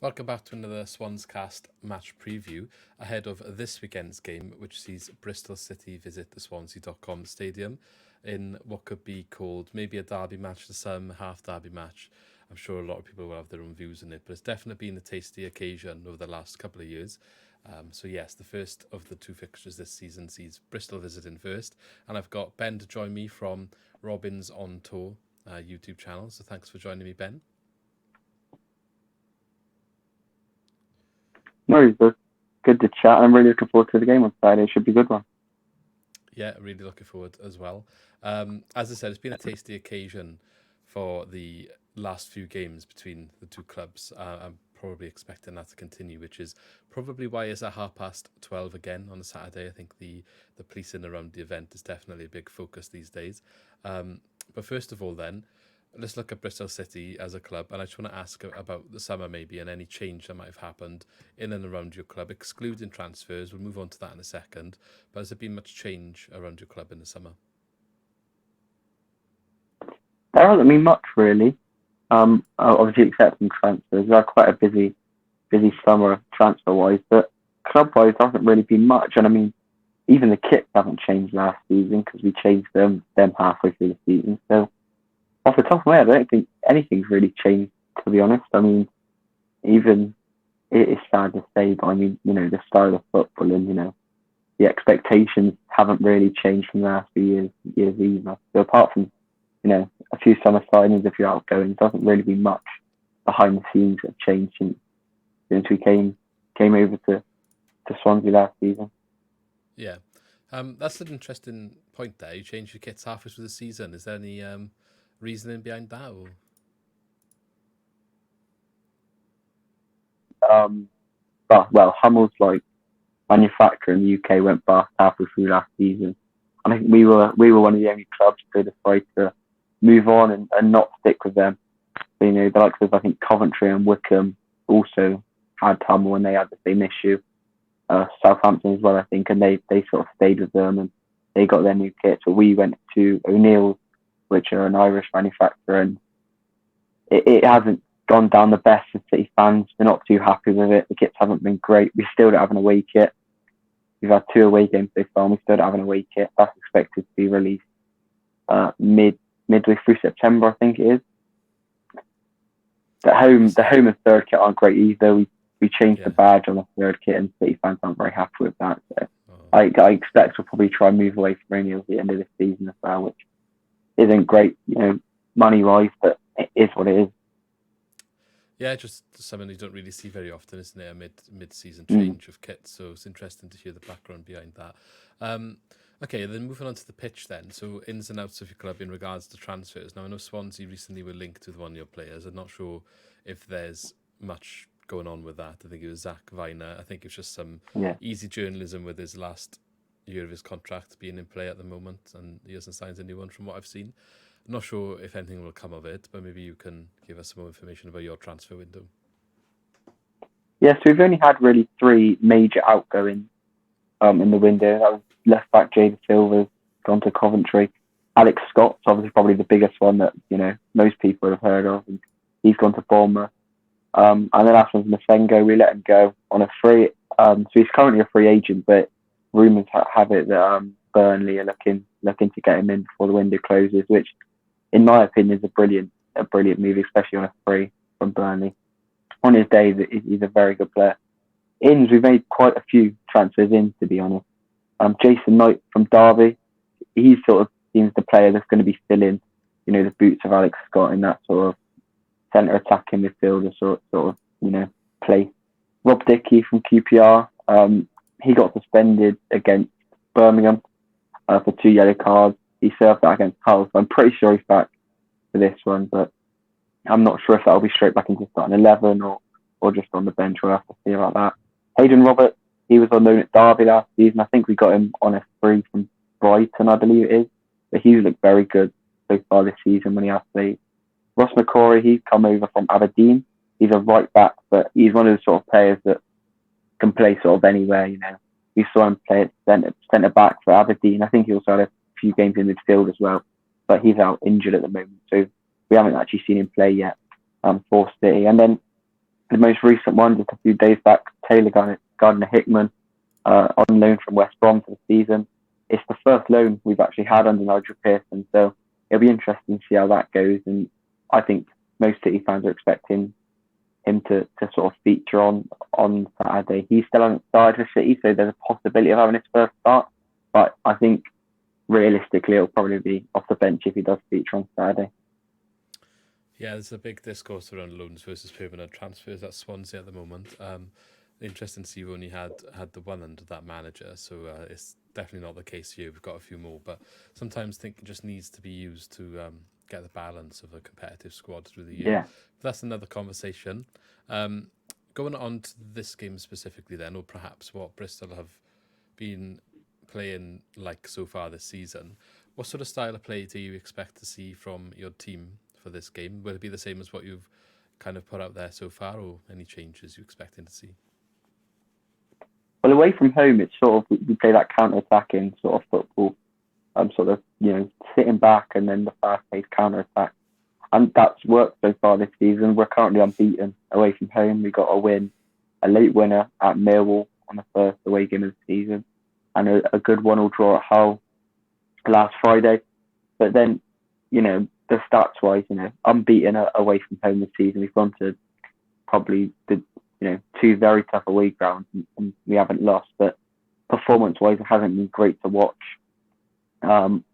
Welcome back to another SwansCast match preview ahead of this weekend's game, which sees Bristol City visit the Swansea.com stadium in what could be called maybe a derby match to some, half derby match. I'm sure a lot of people will have their own views on it, but it's definitely been a tasty occasion over the last couple of years. So yes, the first of the two fixtures this season sees Bristol visiting first, and I've got Ben to join me from Robin's On Tour YouTube channel. So thanks for joining me, Ben. No, it's good to chat. I'm really looking forward to the game on Friday. It should be a good one. Yeah, really looking forward as well. As I said, it's been a tasty occasion for the last few games between the two clubs. I'm probably expecting that to continue, which is probably why it's at 12:30 again on a Saturday. I think the policing around the event is definitely a big focus these days. But first of all then, let's look at Bristol City as a club, and I just want to ask about the summer maybe and any change that might have happened in and around your club, excluding transfers. We'll move on to that in a second. But has there been much change around your club in the summer? There hasn't been much really. Obviously, except transfers. We've had quite a busy summer transfer-wise, but club-wise, there hasn't really been much. And I mean, even the kits haven't changed last season because we changed them halfway through the season. So off the top of my head, I don't think anything's really changed, to be honest. I mean, even it is sad to say, but I mean, the style of football and, the expectations haven't really changed from the last few years either. So apart from, a few summer signings, a few outgoings, there hasn't really been much behind the scenes that have changed since we came over to Swansea last season. Yeah. That's an interesting point there. You changed your kits halfway through the season. Is there any reasoning behind that? Well, Hummel's manufacturer in the UK went bust halfway through last season. And I think we were one of the only clubs to decide to move on and not stick with them. So, the likes of, I think, Coventry and Wickham also had Hummel when they had the same issue. Southampton as well, I think, and they sort of stayed with them and they got their new kits. So we went to O'Neill's, which are an Irish manufacturer, and it hasn't gone down the best for City fans. We're not too happy with it. The kits haven't been great. We still don't have an away kit. We've had 2 away games so far, and we still don't have an away kit. That's expected to be released midway through September, I think it is. The home and third kit aren't great either. We changed the badge on the third kit, and City fans aren't very happy with that. So I expect we'll probably try and move away from O'Neill's at the end of this season as well, which isn't great, money-wise, but it is what it is. Yeah, just something you don't really see very often, isn't it? A mid-season change of kits. So it's interesting to hear the background behind that. Okay, then moving on to the pitch then. So ins and outs of your club in regards to transfers. Now, I know Swansea recently were linked with one of your players. I'm not sure if there's much going on with that. I think it was Zach Viner. I think it's just some easy journalism with his last year of his contract being in play at the moment, and he hasn't signed anyone from what I've seen. I'm not sure if anything will come of it, but maybe you can give us some more information about your transfer window. Yes, we've only had really 3 major outgoings in the window. That was left back Jada Silva's gone to Coventry. Alex Scott's obviously probably the biggest one that most people have heard of, and he's gone to Bournemouth. And then after Masengo, we let him go on a free. So he's currently a free agent, but rumours have it that Burnley are looking to get him in before the window closes, which, in my opinion, is a brilliant move, especially on a free from Burnley. On his day, he's a very good player. We've made quite a few transfers in, to be honest. Jason Knight from Derby, he sort of seems the player that's going to be filling, the boots of Alex Scott in that sort of centre attacking midfielder sort of play. Rob Dickey from QPR, he got suspended against Birmingham for 2 yellow cards. He served that against Hull, so I'm pretty sure he's back for this one, but I'm not sure if that'll be straight back into starting 11 or just on the bench. We'll have to see about that. Hayden Roberts, he was on loan at Derby last season. I think we got him on a free from Brighton, I believe it is. But he's looked very good so far this season when he has played. Ross McCrory, he's come over from Aberdeen. He's a right back, but he's one of the sort of players that can play sort of anywhere, We saw him play at centre back for Aberdeen. I think he also had few games in midfield as well, but he's out injured at the moment, so we haven't actually seen him play yet for City. And then the most recent one, just a few days back, Taylor Gardner-Hickman on loan from West Brom for the season. It's the first loan we've actually had under Nigel Pearson, so it'll be interesting to see how that goes. And I think most City fans are expecting him to sort of feature on Saturday. He's still on side for City, so there's a possibility of having his first start. But I think realistically, it'll probably be off the bench if he does feature on Saturday. Yeah, there's a big discourse around loans versus permanent transfers at Swansea at the moment. Interesting to see you've only had the one under that manager, so it's definitely not the case here. We've got a few more, but sometimes I think it just needs to be used to get the balance of a competitive squad through the year. Yeah. That's another conversation. Going on to this game specifically then, or perhaps what Bristol have been playing like so far this season, what sort of style of play do you expect to see from your team for this game? Will it be the same as what you've kind of put out there so far, or any changes you're expecting to see? Well, away from home, it's sort of, we play that counter-attacking sort of football, sort of, sitting back and then the fast-paced counter-attack. And that's worked so far this season. We're currently unbeaten away from home. We got a late winner at Millwall on the first away game of the season, and a good 1-1 draw at Hull last Friday. But then, the stats-wise, unbeaten away from home this season. We've gone to probably the two very tough away grounds, and we haven't lost. But performance-wise, it hasn't been great to watch.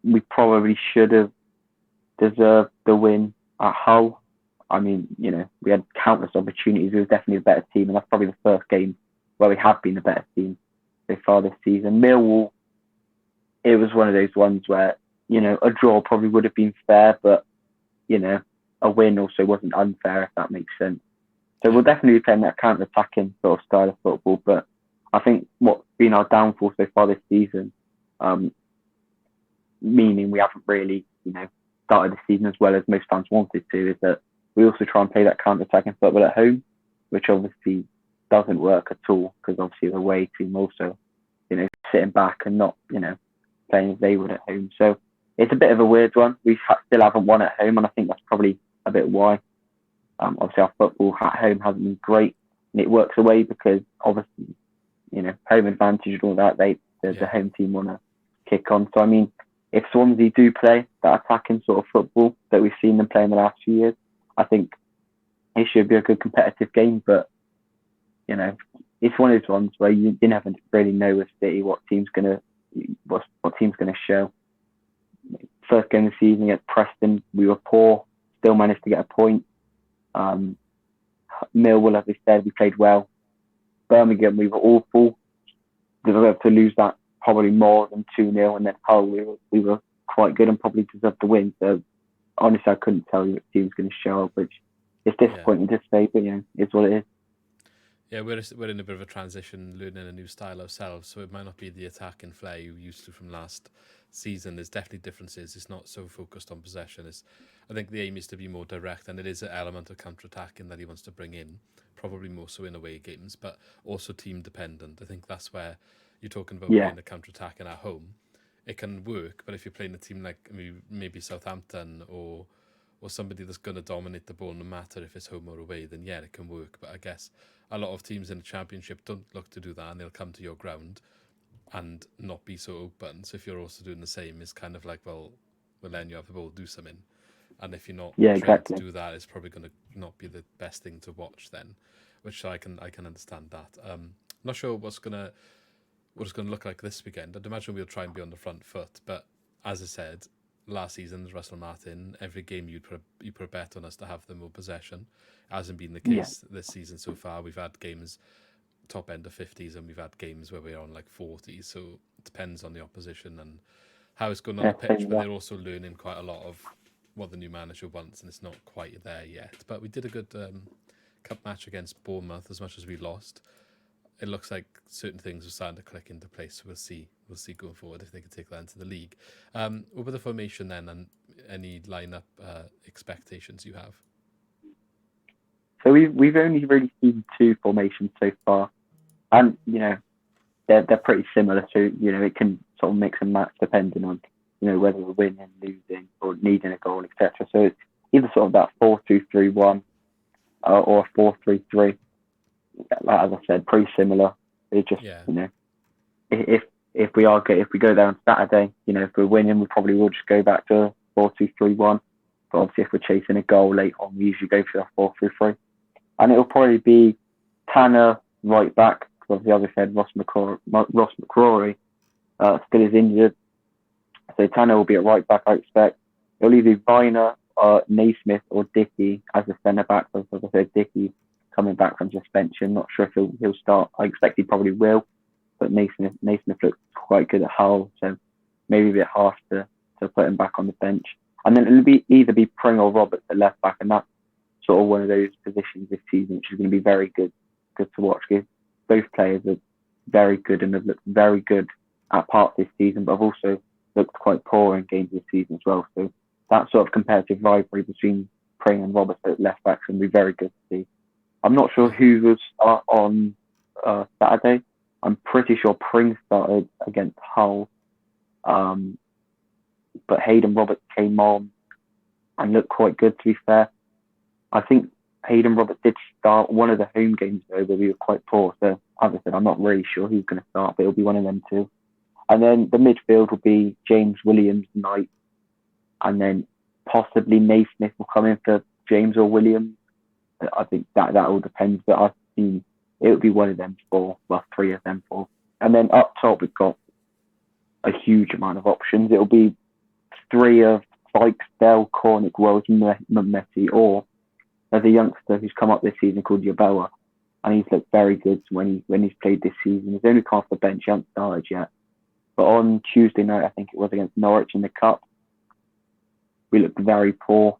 We probably should have deserved the win at Hull. I mean, we had countless opportunities. We were definitely a better team, and that's probably the first game where we have been a better team so far this season. Millwall, it was one of those ones where, a draw probably would have been fair, but, a win also wasn't unfair, if that makes sense. So we'll definitely be playing that counter-attacking sort of style of football, but I think what's been our downfall so far this season, meaning we haven't really, started the season as well as most fans wanted to, is that we also try and play that counter-attacking football at home, which obviously doesn't work at all, because obviously the away team also, sitting back and not, playing as they would at home. So it's a bit of a weird one. We still haven't won at home, and I think that's probably a bit why. Obviously, our football at home hasn't been great, and it works away because obviously, home advantage and all that. The home team want to kick on. So I mean, if Swansea do play that attacking sort of football that we've seen them play in the last few years, I think it should be a good competitive game. But it's one of those ones where you never really know with City what team's gonna show. First game of the season at Preston, we were poor, still managed to get a point. Millwall, as I said, we played well. Birmingham, we were awful. Deserved to lose that probably more than 2-0, and then Hull, we were quite good and probably deserved the win. So honestly, I couldn't tell you what team was going to show up, which is disappointing to say, but it's what it is. Yeah, we're in a bit of a transition, learning a new style ourselves, so it might not be the attacking flair you used to from last season. There's definitely differences. It's not so focused on possession. I think the aim is to be more direct, and it is an element of counter-attacking that he wants to bring in, probably more so in away games, but also team-dependent. I think that's where you're talking about playing the counter-attacking at home. It can work, but if you're playing a team like maybe Southampton or somebody that's going to dominate the ball no matter if it's home or away, then yeah, it can work. But I guess a lot of teams in the Championship don't look to do that, and they'll come to your ground and not be so open. So if you're also doing the same, it's kind of like, well, then you have the ball, do something. And if you're not trained to do that, it's probably going to not be the best thing to watch then, which I can understand that. Not sure what it's going to look like this weekend. I'd imagine we'll try and be on the front foot, but as I said, last season as Russell Martin, every game you put a bet on us to have the more possession. It hasn't been the case this season so far. We've had games top end of 50s, and we've had games where we're on like 40s, so it depends on the opposition and how it's going on the pitch, but they're also learning quite a lot of what the new manager wants, and it's not quite there yet. But we did a good cup match against Bournemouth. As much as we lost, it looks like certain things are starting to click into place. We'll see going forward if they can take that into the league. Over the formation then, and any lineup expectations you have? So we've only really seen two formations so far, and they're pretty similar. So it can sort of mix and match depending on whether we're winning, losing, or needing a goal, etc. So it's either sort of that 4-2-3-1 or a 4-3-3. As I said, pretty similar. It just, if we go there on Saturday, if we're winning, we probably will just go back to 4-2-3-1. But obviously, if we're chasing a goal late on, we usually go for a 4-3-3. And it'll probably be Tanner right back, because obviously, as I said, Ross McCrory still is injured. So Tanner will be at right back, I expect. It'll either be Viner, Naismith, or Dickey as a centre back. As I said, Dickey coming back from suspension. Not sure if he'll start. I expect he probably will. But Naismith looks quite good at Hull, so maybe a bit harsh to put him back on the bench. And then it'll either be Pring or Roberts at left back, and that's sort of one of those positions this season, which is going to be very good to watch. Because both players are very good and have looked very good at parts this season, but have also looked quite poor in games this season as well. So that sort of competitive rivalry between Pring and Roberts at left back can be very good to see. I'm not sure who will start on Saturday. I'm pretty sure Pring started against Hull. But Hayden Roberts came on and looked quite good, to be fair. I think Hayden Roberts did start one of the home games, though, where we were quite poor. So, as I said, I'm not really sure who's going to start, but it'll be one of them two. And then the midfield will be James Williams, Knight, and then possibly Naismith will come in for James or Williams. I think that all depends, but I think it would be one of them four, well, three of them four. And then up top, we've got a huge amount of options. It'll be three of Fikes, Bell, Cornick, Wells, Messi, or there's a youngster who's come up this season called Yeboah, and he's looked very good when he's played this season. He's only come off the bench, he hasn't started yet. But on Tuesday night, I think it was against Norwich in the Cup, we looked very poor.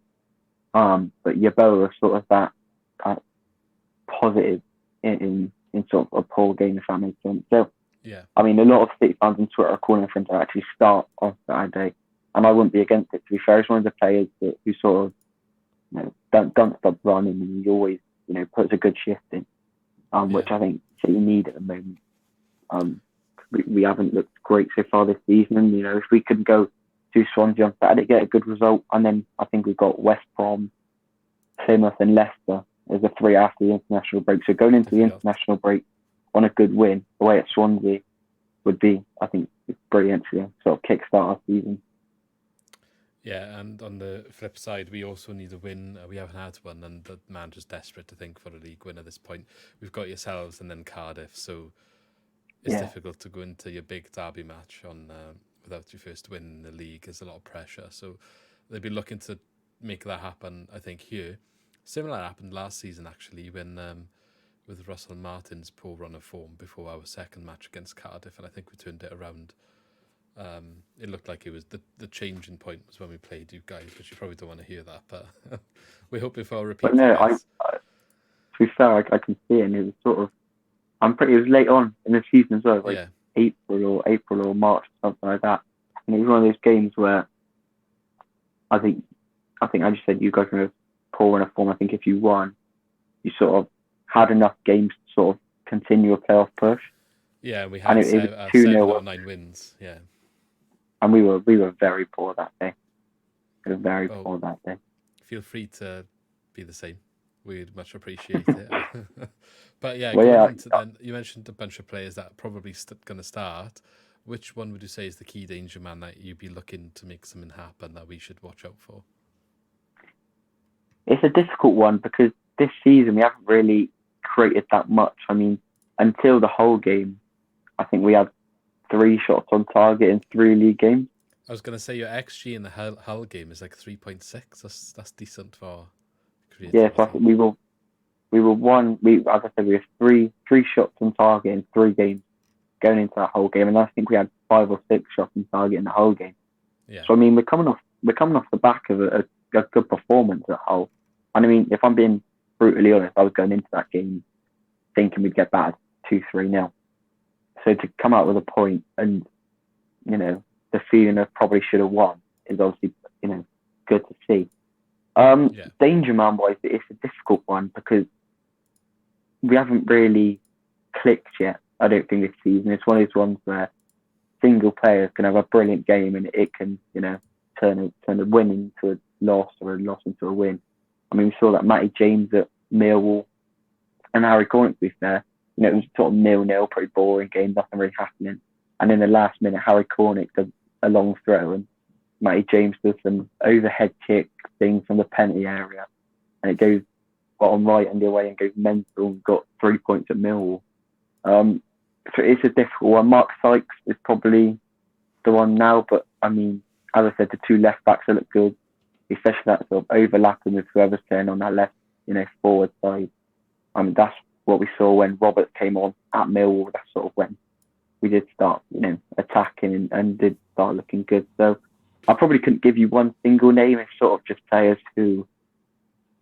But Yeboah was sort of that positive in sort of a poor game, if that makes sense. So, yeah. I mean, a lot of City fans on Twitter are calling for him to actually start on Saturday, and I wouldn't be against it. To be fair, he's one of the players who sort of don't stop running, and he always puts a good shift in, which I think City need at the moment. We haven't looked great so far this season, and if we could go to Swansea on Saturday, get a good result, and then I think we've got West Brom, Plymouth, and Leicester as the three after the international break. So going into the international break on a good win away at Swansea would be, I think, brilliant to sort of kickstart our season. Yeah, and on the flip side, we also need a win. We haven't had one, and the manager's desperate to think for a league win at this point. We've got yourselves and then Cardiff, so it's difficult to go into your big derby match on without your first win in the league. There's a lot of pressure, so they'll be looking to make that happen, I think, here. Similar happened last season, actually, when with Russell Martin's poor run of form before our second match against Cardiff, and I think we turned it around. It looked like it was the changing point was when we played you guys, but you probably don't want to hear that, but we're hoping for a repeat. But no, to be fair, I can see it, and it was sort of, it was late on in the season as well, like April or March, something like that. And it was one of those games where I think I just said you guys were poor in a form. I think if you won, you sort of had enough games to sort of continue a playoff push. Yeah, we had 7 out of 9 wins. Yeah, and we were very poor that day. We were very poor that day. Feel free to be the same. We'd much appreciate it. But yeah, you mentioned a bunch of players that are probably going to start. Which one would you say is the key danger man that you'd be looking to make something happen that we should watch out for? It's a difficult one because this season we haven't really created that much. I mean, until the whole game, I think we had 3 shots on target in 3 league games. I was going to say your XG in the Hull game is like 3.6. That's decent for creativity. Yeah, so I think we were as I said, we had three shots on target in 3 games going into that whole game, and I think we had 5 or 6 shots on target in the whole game. Yeah. So I mean, we're coming off the back of a good performance at Hull, and I mean, if I'm being brutally honest, I was going into that game thinking we'd get battered 2-3-0. So to come out with a point and the feeling of probably should have won is obviously good to see. Danger man wise, it's a difficult one because we haven't really clicked yet. I don't think this season. It's one of those ones where single player can have a brilliant game and it can, turn a win into a loss or a loss into a win. I mean, we saw that Matty James at Millwall and Harry Cornick, to be fair, it was sort of 0-0, pretty boring game, nothing really happening. And in the last minute, Harry Cornick does a long throw and Matty James does some overhead kick thing from the penalty area, and it goes bottom right and the away and goes mental and got 3 points at Millwall. So it's a difficult one. Mark Sykes is probably the one now, but I mean, as I said, the two left backs look good, especially that sort of overlapping with whoever's playing on that left, forward side. I mean, that's what we saw when Roberts came on at Millwall. That's sort of when we did start, attacking and did start looking good. So I probably couldn't give you one single name. It's sort of just players who,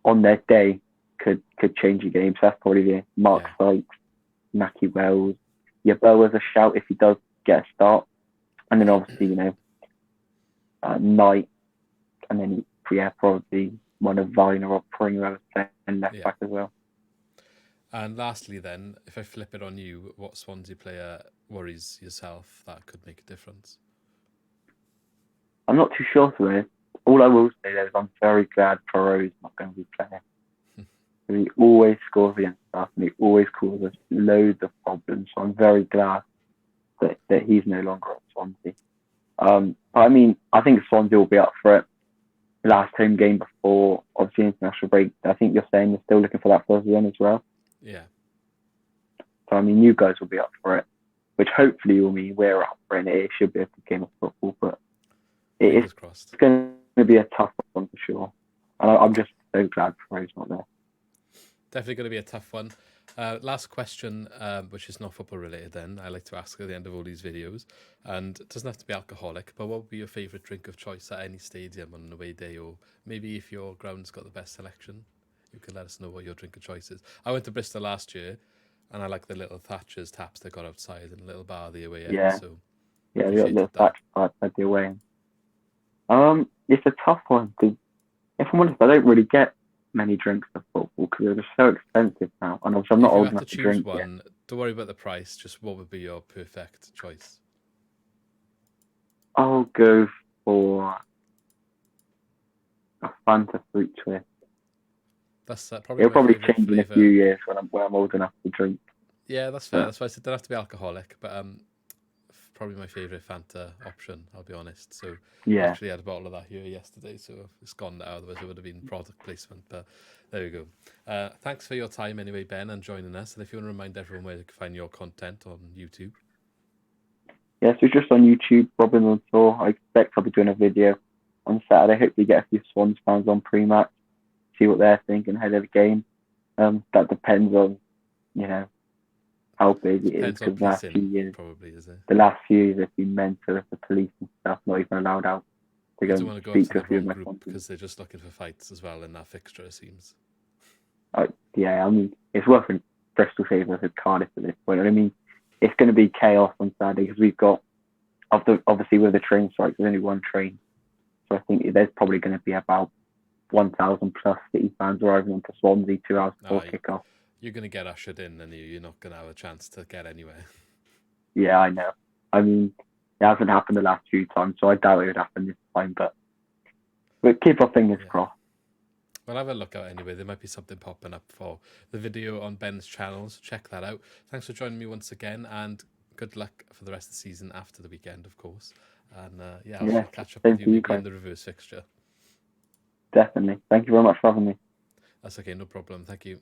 on their day, could change your game. So that's probably the Mark Sykes, Mackie Wells. Yeboah's a shout if he does get a start. And then obviously, Knight. And then, probably one of Viner or Pringle and left back as well. And lastly then, if I flip it on you, what Swansea player worries yourself that could make a difference? I'm not too sure to this. All I will say is I'm very glad Perot's not going to be playing. He always scores against us and he always causes loads of problems. So I'm very glad that he's no longer at Swansea. I mean, I think Swansea will be up for it. Last home game before, obviously, international break. I think you're saying you're still looking for that first win as well. Yeah. So, I mean, you guys will be up for it, which hopefully will mean we're up for it. It should be a good game of football, but it's going to be a tough one for sure. And I'm just so glad Perot's not there. Definitely going to be a tough one. Last question, which is not football related then, I like to ask at the end of all these videos, and it doesn't have to be alcoholic, but what would be your favourite drink of choice at any stadium on an away day, or maybe if your ground's got the best selection, you can let us know what your drink of choice is. I went to Bristol last year, and I like the little Thatcher's taps they got outside and a little bar the away end. Yeah, so we got little Thatcher's bar at the away end. It's a tough one, because if I'm honest, I don't really get many drinks of football because they're just so expensive now, and I'm not old enough to drink one, yet. Don't worry about the price, just what would be your perfect choice? I'll go for a Fanta fruit twist. That's probably it'll probably change in a few years when I'm old enough to drink. Yeah, that's fair. That's why I said it doesn't have to be alcoholic, but probably my favourite Fanta option, I'll be honest. So I actually had a bottle of that here yesterday, so it's gone now, otherwise it would have been product placement, but there we go. Thanks for your time anyway, Ben, and joining us. And if you want to remind everyone where they can find your content on YouTube. Yeah, so just on YouTube, Robin on tour. I expect I'll be doing a video on Saturday. Hopefully get a few Swans fans on pre-match, see what they're thinking ahead of the game. That depends on, how big it is, because the last few years, probably, is it? The last few years have been mental with the police and stuff, not even allowed out to go and speak to a few of my friends. Because they're just looking for fights as well in that fixture, it seems. Yeah, I mean, it's worth in Bristol favours with Cardiff at this point. I mean, it's going to be chaos on Saturday because we've got, obviously with the train strike, there's only one train. So I think there's probably going to be about 1,000 plus City fans arriving onto Swansea 2 hours before kick-off. You're going to get ushered in and you're not going to have a chance to get anywhere. Yeah, I know. I mean, it hasn't happened the last few times, so I doubt it would happen this time, but keep our fingers crossed. Well, have a look out anyway. There might be something popping up for the video on Ben's channel, so check that out. Thanks for joining me once again, and good luck for the rest of the season after the weekend, of course. And I'll catch up with you maybe in the reverse fixture. Definitely. Thank you very much for having me. That's okay, no problem. Thank you.